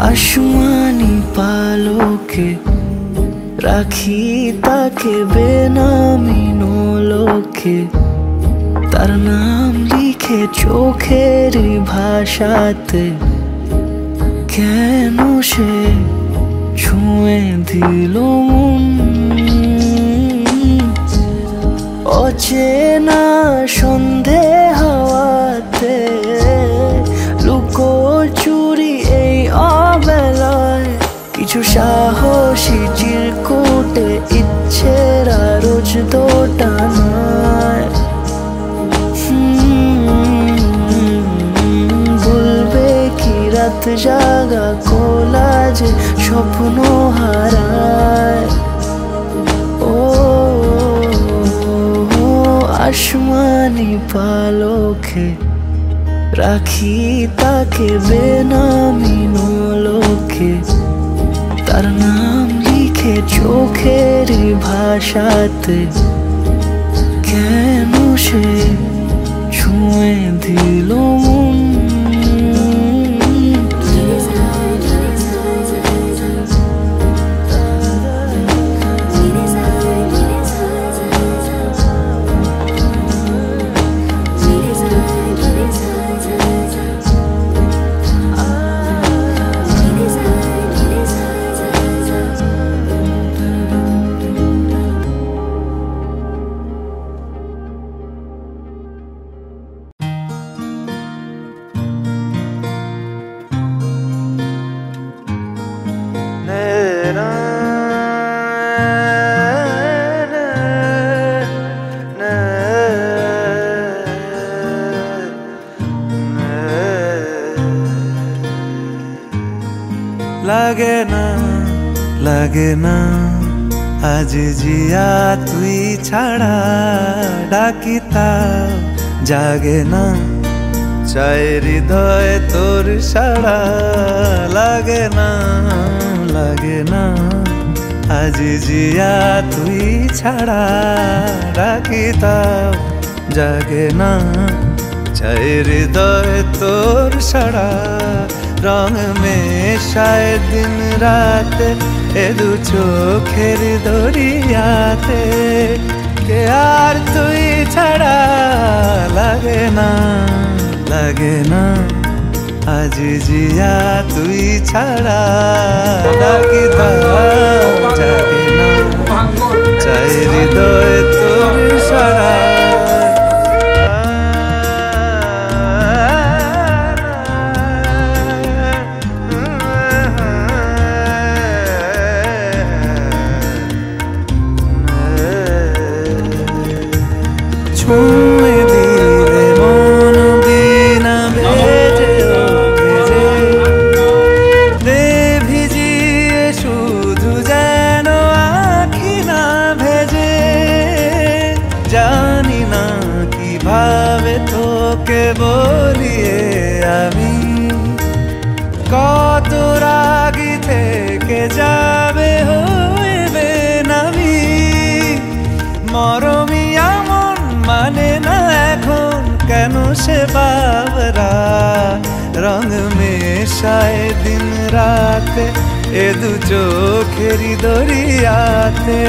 আসমানি পালকে রাখি তাকে বেনামি নোলকে, তার নাম লিখে চোখের ভাষাতে। কেন সে ছুঁয়ে দিল মন, অচেনা সন্ধে হাওয়াতে, লুকোচুরি এই অবেলায়। কিছু সাহসী চিরকুটে ইচ্ছের রোজ দোটানায়। বলবে কি রাত জাগা কোলাজে স্বপ্ন হারায়। ও আসমানি পালকে রাখি তাকে বেনামি নোলকে, তার নাম লিখে চোখের ভাষাতে। কেন সে ছুঁয়ে দিল মন, লাগে না আজ জিয়া তুই ছাড়া, ডাকি তাও জাগে না, চাই হৃদয় তোর সাড়া। লাগে না আজ জিয়া তুই ছাড়া, ডাকি তাও জাগে না, চাই হৃদয় তোর সাড়া। রং মেশায় দিন রাতে এ দু চোখের দরিয়াতে, কে আর তুই ছাড়া। লাগে না আজ জিয়া তুই ছাড়া, ডাকি তাও জাগে না, চাই হৃদয় তোর সাড়া। ছুঁয়ে দিলে মন দিনা ভেজে দে ভিজিয়ে, শুধু যেন আখি না ভেজে। জানি না কিভাবে তোকে বলিয়ে আমি, কত রাগি থেকে যাবে হইবে নামি। মরমিয়া মানে না এখন কেন সে বাবরা, রং মেশায় দিন রাতে এ দু চোখেরই দরিয়াতে।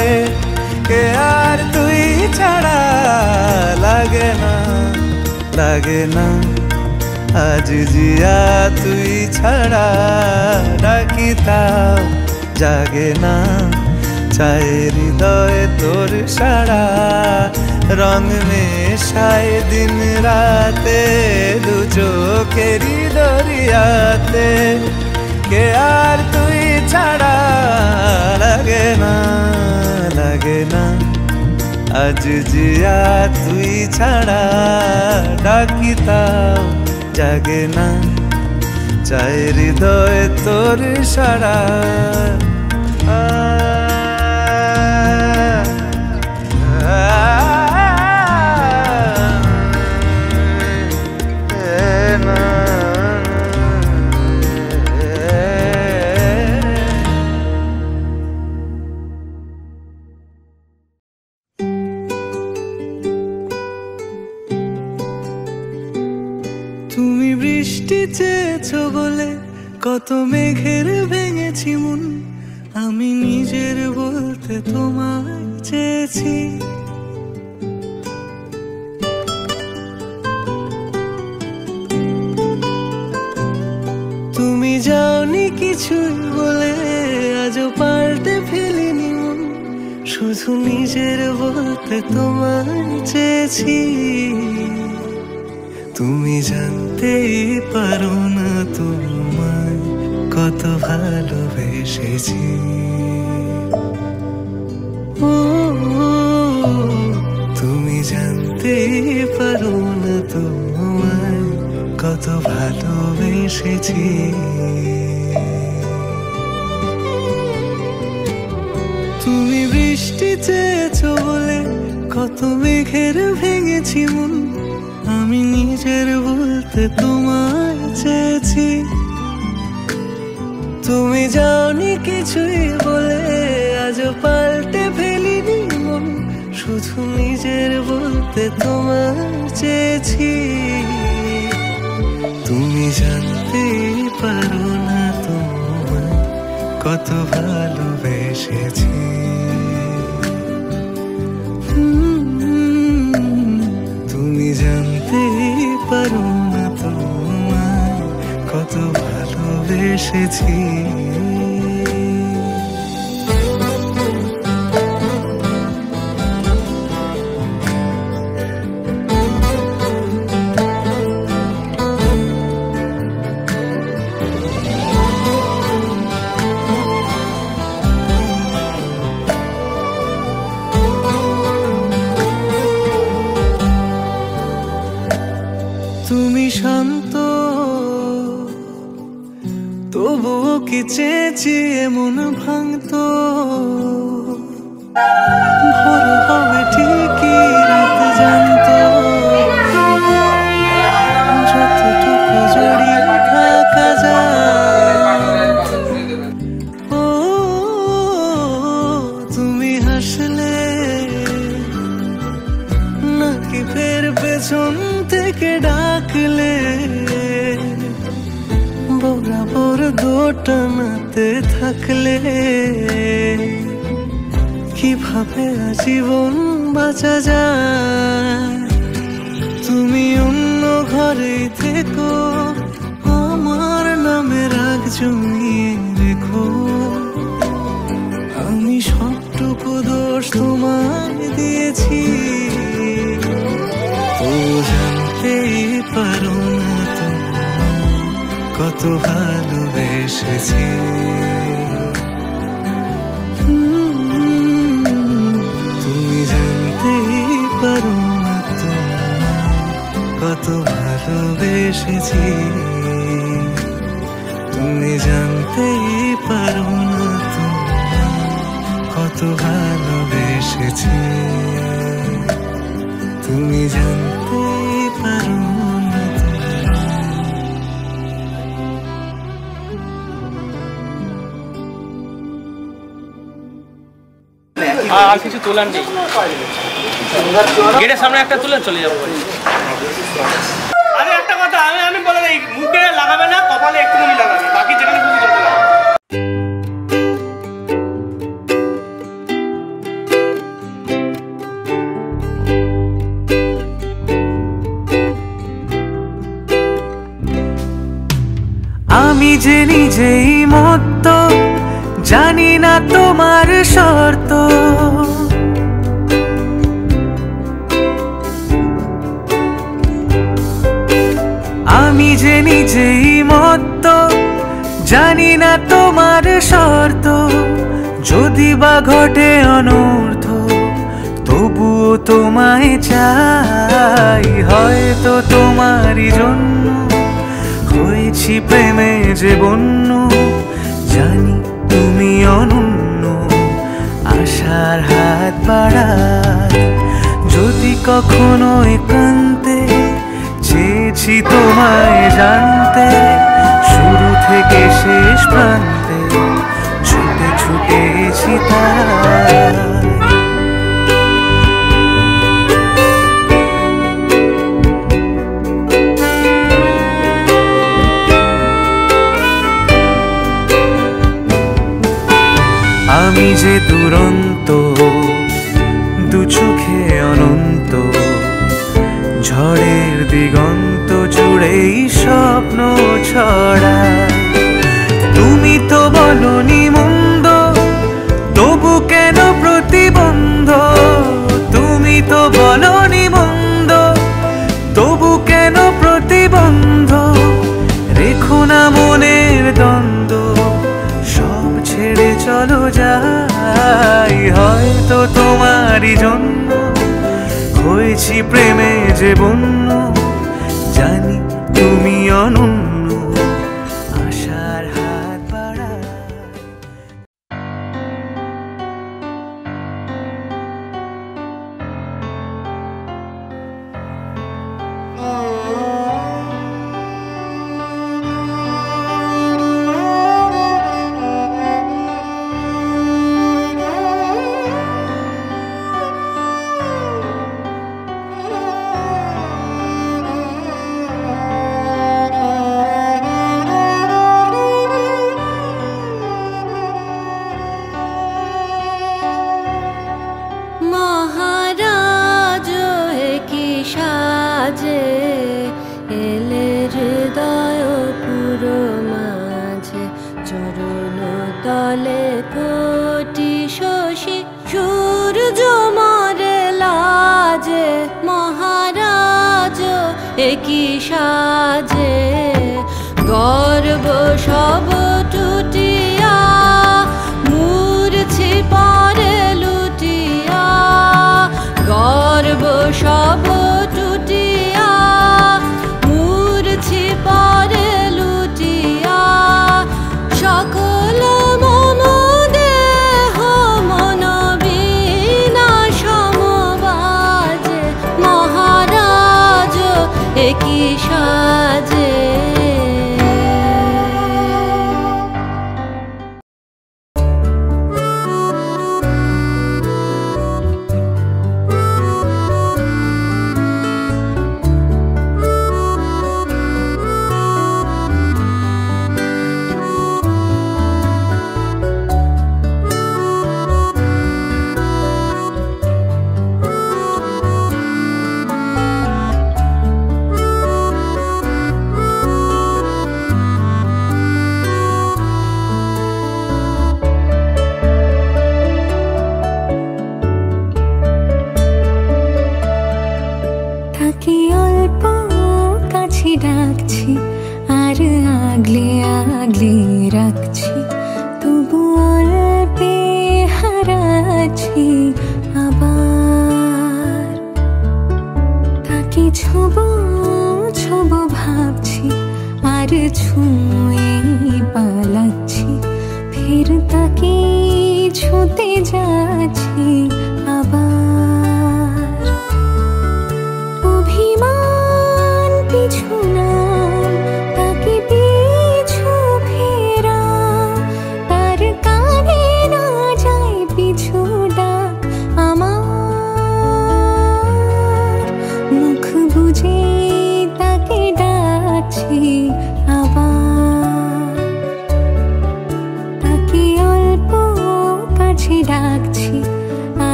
কে আর তুই ছাড়া। লাগে না আজ জিয়া তুই ছাড়া, ডাকি তাও জাগে না, চাই হৃদয় তোর সাড়া। রং মেশায় দিন রাতে দু চোখেরই দরিয়াতে, কে আর তুই ছাড়া। লাগে না আজ জিয়া তুই ছাড়া, ডাকি তাও জাগে না, চাই হৃদয় তোর সাড়া। তুমি বৃষ্টি চেয়েছো বলে কত মেঘের ভেঙেছি মন, আমি নিজের বলতে তোমায় চেয়েছি। তুমি যাওনি কিছুই বলে, আজও পাল্টে ফেলিনি মন, শুধু নিজের বলতে তোমায় চেয়েছি। তুমি জানতেই পারো না তোমায় কত ভালোবেসেছি। ও তুমি জানতেই পারো না তোমায় কত ভালোবেসেছি। তুমি বৃষ্টি চেয়েছো বলে কত মেঘের ভেঙেছি মন, আমি নিজের বলতে তোমায় চেয়েছি। তুমি যাওনি কিছুই বলে, আজও পাল্টে ফেলিনি মন, শুধু নিজের বলতে তোমায় চেয়েছি। তুমি জানতে পারো না তোমায় কত ভালোবেসেছি। তুমি জানতে পারো না তোমায় কত ভালোবেসেছি। তুমি শান্ত তবুও কি চেয়েছি এমন ভাঙতো, ভোর হবে ঠিকই রাত জানতো, যতটুকু জড়িয়ে থাকা যায়। ও তুমি হাসলে নাকি ফের পেছন থেকে ডাকলে, বরাবর দোটানাতে থাকলে কিভাবে আজীবন বাঁচা যায়। তুমি অন্য ঘরে থেকো, আমার নামে রাগ জমিয়ে রেখো, আমি সবটুকু দোষ তোমায় দিয়েছি। ও জানতেই পারো না তোমায় কত ভালোবেসেছি। তুমি জানতেই পারো না তোমায় কত ভালোবেসেছি। তুমি জানতেই পারো না তোমায় কত ভালোবেসেছি। তুমি জানতেই পারো না আর কিছু তোলার নেই, গেটের সামনে একটা তুলে চলে যাবো। আরে একটা কথা আমি বলে দিই, মুখে লাগাবে না, কপালে একটুখানি লাগাবে, বাকি যেখানে খুশি করতে লাগাবে। আমি যে নিজেই মত্ত, জানি না তোমার শর্ত, আমি যে নিজেই মত্ত, জানি না তোমার শর্ত। যদি বা ঘটে অনর্থ, তবুও তোমায় চাই। হয়তো তোমারই জন্য হয়েছি প্রেমে যে বন্য, জানি তুমি অনন্য, আশার হাত বাড়ায়। যদি কখনো একান্তে চেয়েছি তোমায় জানতে, শুরু থেকে শেষ প্রান্তে ছুটে ছুটেছি তাই। আমি যে দুরন্ত, দু চোখে অনন্ত, ঝড়ের দিগন্ত জুড়েই স্বপ্ন ছড়ায়। তুমি তো বলনি মন্দ, তবু কেন প্রতিবন্ধ? তুমি তো বলনি মন্দ, তবু কেন প্রতিবন্ধ? রেখো না মনের দ্বন্দ্ব, সব ছেড়ে চলো যাই। হয়তো তোমারই জন্য হয়েছি প্রেমে যে বন্য, জানি তুমি অনন্য, আশার হাত বাড়ায়। মহারাজ কি সাজে এলে হৃদয় পুরো মাঝে, চরণ তলে কোটি শশী সূর্য মরে লাজে। মহারাজ কি সাজে গর্ব সব টুটিয়া, মূর্ছি পরে লুটিয়া, গর্ব সব টুটিয়া, মূর্ছি পরে লুটিয়া। সকল মম দেহ মন বিনা সমবাজে, মহারাজ কি সাজে। তাকে অল্প কাছে ডাকছি, আর আগলে আগলে রাখছি, তবু অল্পে হারাচ্ছি আবার। তাকে ছোব ছোব ভাবছি, আর ছুঁয়ে পালাচ্ছি, ফের তাকে ছুঁতে যাচ্ছি আবার। অভিমান পিছু নাম, তাকে পিছু ফেরা, তার কানে না যায় পিছু ডাক আমার। মুখ বুঝে তাকে ডাকছি আবার।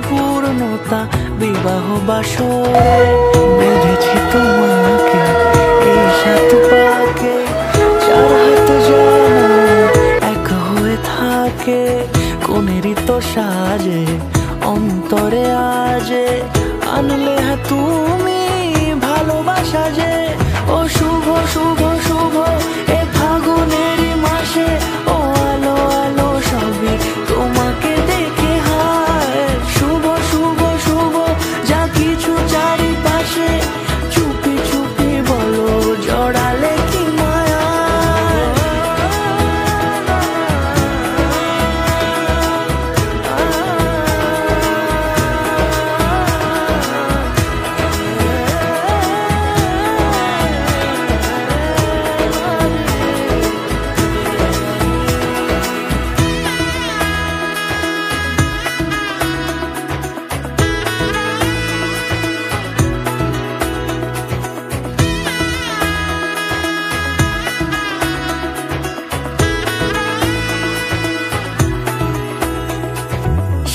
পূর্ণতা বিবাহ বাসরে বেঁধেছি তোমাকে এই সাত পাকে, চার হাত যেন এক হয়ে থাকে। কোনেরই তো সাজে অন্তরে আজে আনলে হ্যাঁ তুমি ভালোবাসা যে। ও শুভ শুভ শুভ এ ফাগুনেরই মাসে, ও আলো আলো সবই তোমাকে দেখে হায়। শুভ শুভ শুভ যা কিছু চারিপাশে, চুপি চুপি বলো জড়ালে কি মায়া।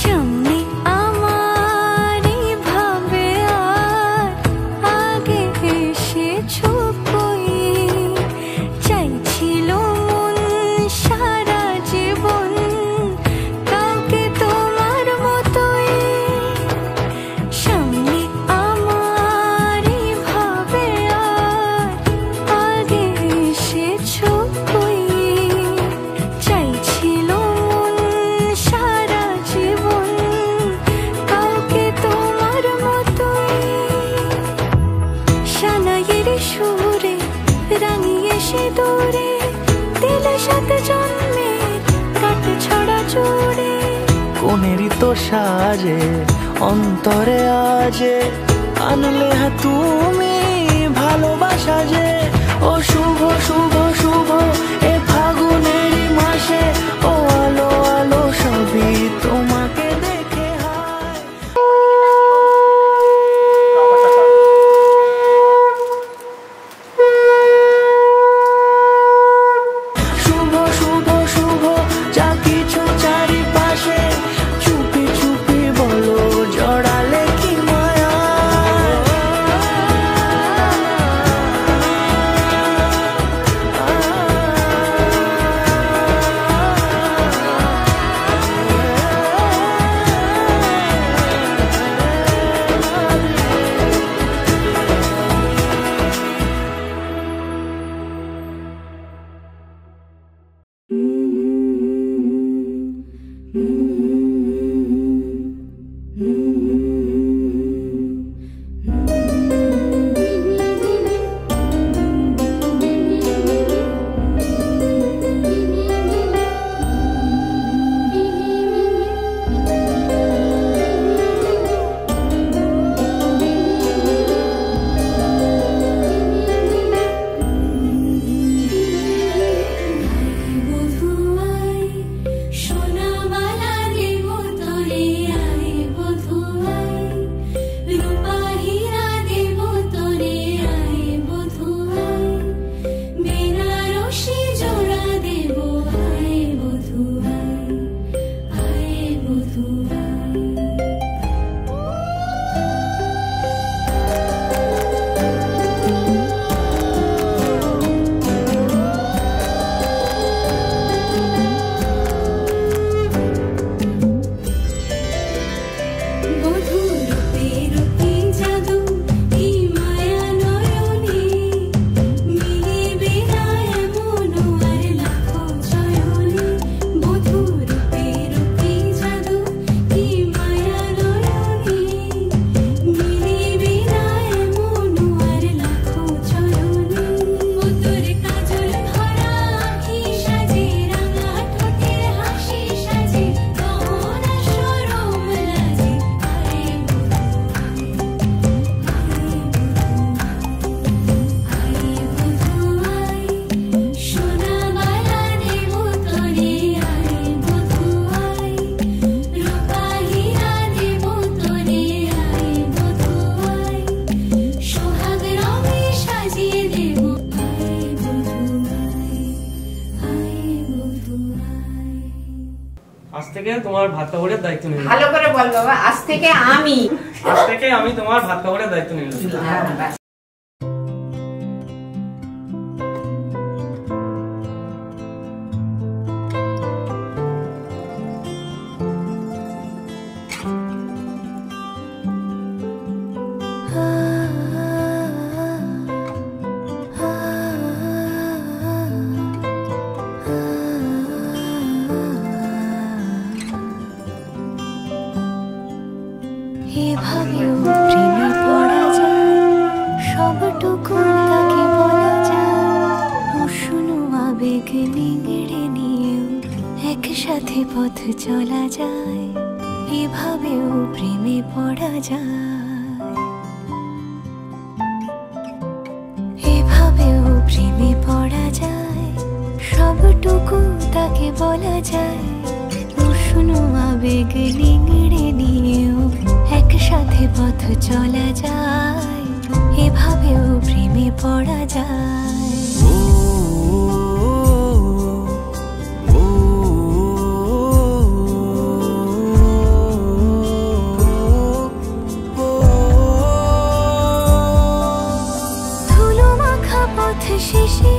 সামনে আমার ভাবে আর আগে এসেছো কই, চাইছিল মন সারা জীবন কাউকে তোমার মতোই। সামনে আমার ভাবে আর আগে এসেছো কই, চাইছিল মন সারা জীবন কাউকে তোমার মতোই। সানাইয়ের সুরে রাঙিয়ে সে দূরে দিলে সাত জন্মে কাট ছড়া জোড়ে। কোনেরই তো সাজে অন্তরে আজে আনলে হ্যাঁ তুমি ভালোবাসা যে। ও শুভ শুভ শুভ এ ফাগুনেরই মাসে, ও আলো আলো সবই তোমাকে দেখে হায়। শুভ শুভ শুভ যা কিছু চারিপাশে, চুপি চুপি বলো জড়ালে কি মায়া। থেকে তোমার ভাত কাপড়ের দায়িত্ব নিলাম। ভালো করে বল বাবা, আজ থেকে আমি তোমার ভাত কাপড়ের দায়িত্ব নিলাম। এভাবেও প্রেমে পড়া যায়, সবটুকু তাকে বলা যায়। উষ্ণ আবেগ নিংড়ে নিয়েও একসাথে পথ চলা যায়। এভাবেও প্রেমে পড়া যায়, এভাবেও প্রেমে পড়া যায়, সবটুকু তাকে বলা যায়। উষ্ণ আবেগ নিংড়ে নিয়েও একসাথে পথ চলা যায়। এভাবেও প্রেমে পড়া যায়। ধুলো মাখা পথ শেষে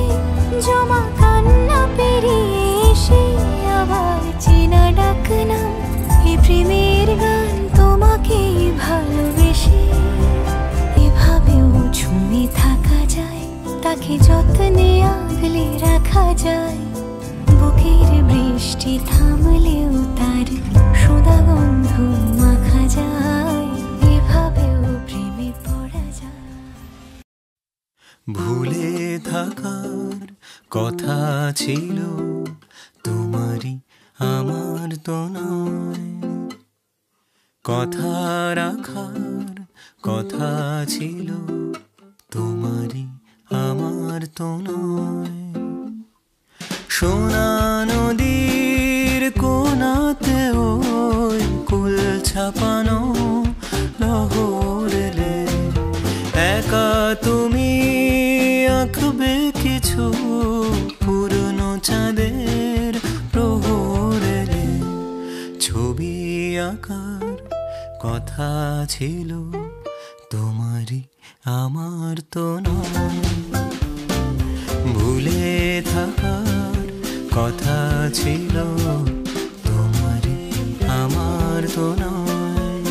জমা কান্না পেরিয়ে এসে আবার চেনা ডাক নাম, এই প্রেমের গান তোমাকেই ভালোবেসে। এভাবেও ঝুমে থাকা যায়, তাকে যত্নে আগলে রাখা যায়। বুকের বৃষ্টি থামলেও তার সোদা গন্ধ মাখা যায়। এভাবেও প্রেমে পড়া যায়। ভুলে থাকার কথা ছিল তোমারই আমার তো নয়, কথা রাখার কথা ছিল তোমারই আমার তো নয়। সোনা নদীর কোনাতে ওই কুল ছাপানো লহরেলে একা তুমি আঁকবে কিছু পুরনো চাঁদের প্রহরেলে। ছবি আঁকার কথা ছিল তোমারই আমার তো নয়, ভুলে থাকার কথা ছিল তোমারই আমার তো নয়।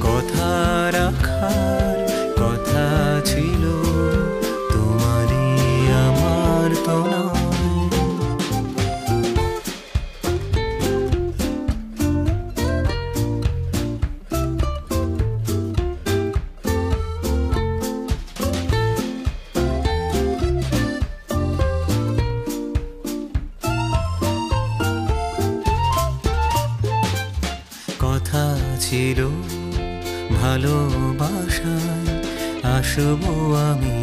কথা রাখার কথা ছিল তোমারই আমার তো নয়। কথা ছিল ভালোবাসায় আসবো আমি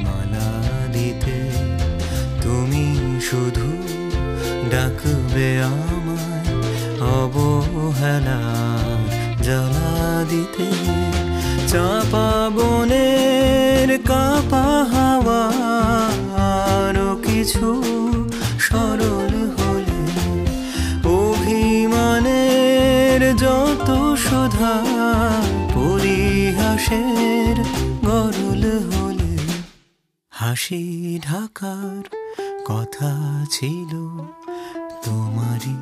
মালা দিতে, তুমি শুধু ডাকবে আমায় অবহেলা জ্বালা দিতে। চাপা বনের কাপা হাওয়া আরো কিছু সরল হলে, অভিমানের যত শোধা পরিহাসের গরল হলে, হাসি ঢাকার কথা ছিল তোমারই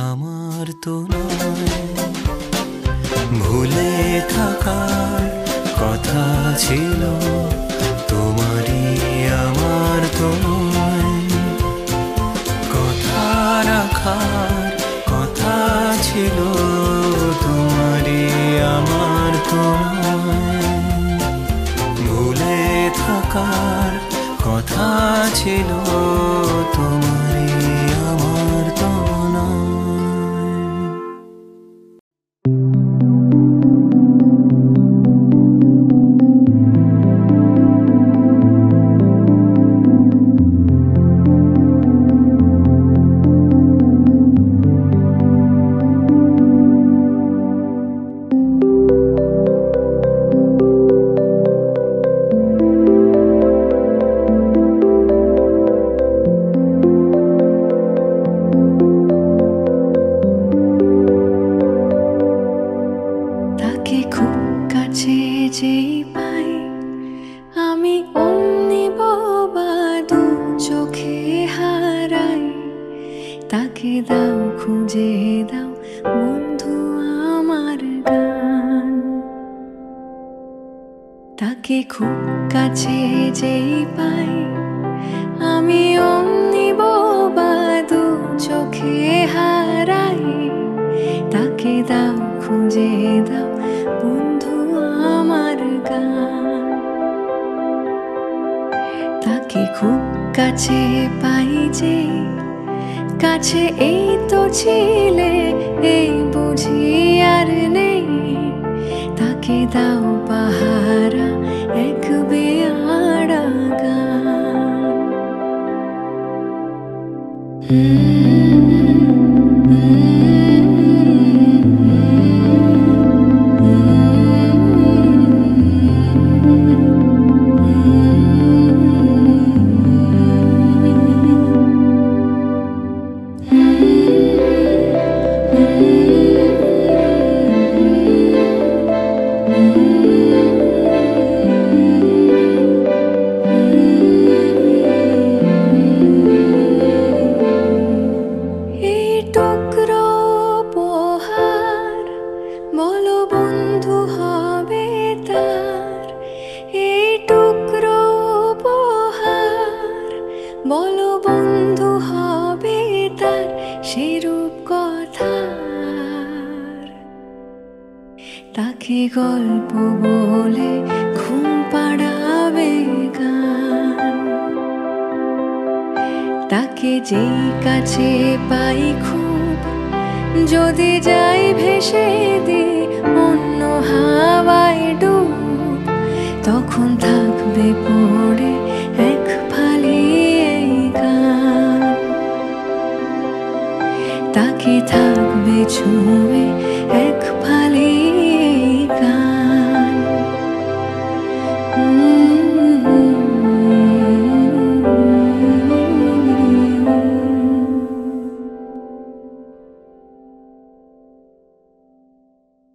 আমার তো নয়, ভুলে থাকার কথা ছিল তোমারই আমার তো নয়। কথা রাখার কথা ছিল তোমারই আমার তো নয়, ভুলে থাকার কথা ছিল তোমারই আমার তো নয়। যেই পাই আমি অমনি বোবা, দু চোখে হারাই। তাকে দাও খুঁজে দাও বন্ধু আমার গান। তাকে খুব কাছে যেই পাই আমি অমনি বোবা, দু চোখে হারাই। তাকে দাও খুঁজে দাও বন্ধু আমার গান। তাকে খুব কাছে পাই যে, কাছে এই তো ছিলে, এই বুঝি আর নেই। তাকে দাও পাহারা এক বেয়াড়া গান। বলো বন্ধু হবে তার, এই টুকরো উপহার। বলো বন্ধু হবে তার সেরূপ কথার। তাকে গল্প বলে ঘুম পাড়াবে গান। তাকে যেই কাছে পাই খুব, যদি যাই ভেসে দি অন্য হাওয়ায় ডুব, তখন থাকবে পড়ে এক ফালি এই গান। তাকে থাকবে ছুঁয়ে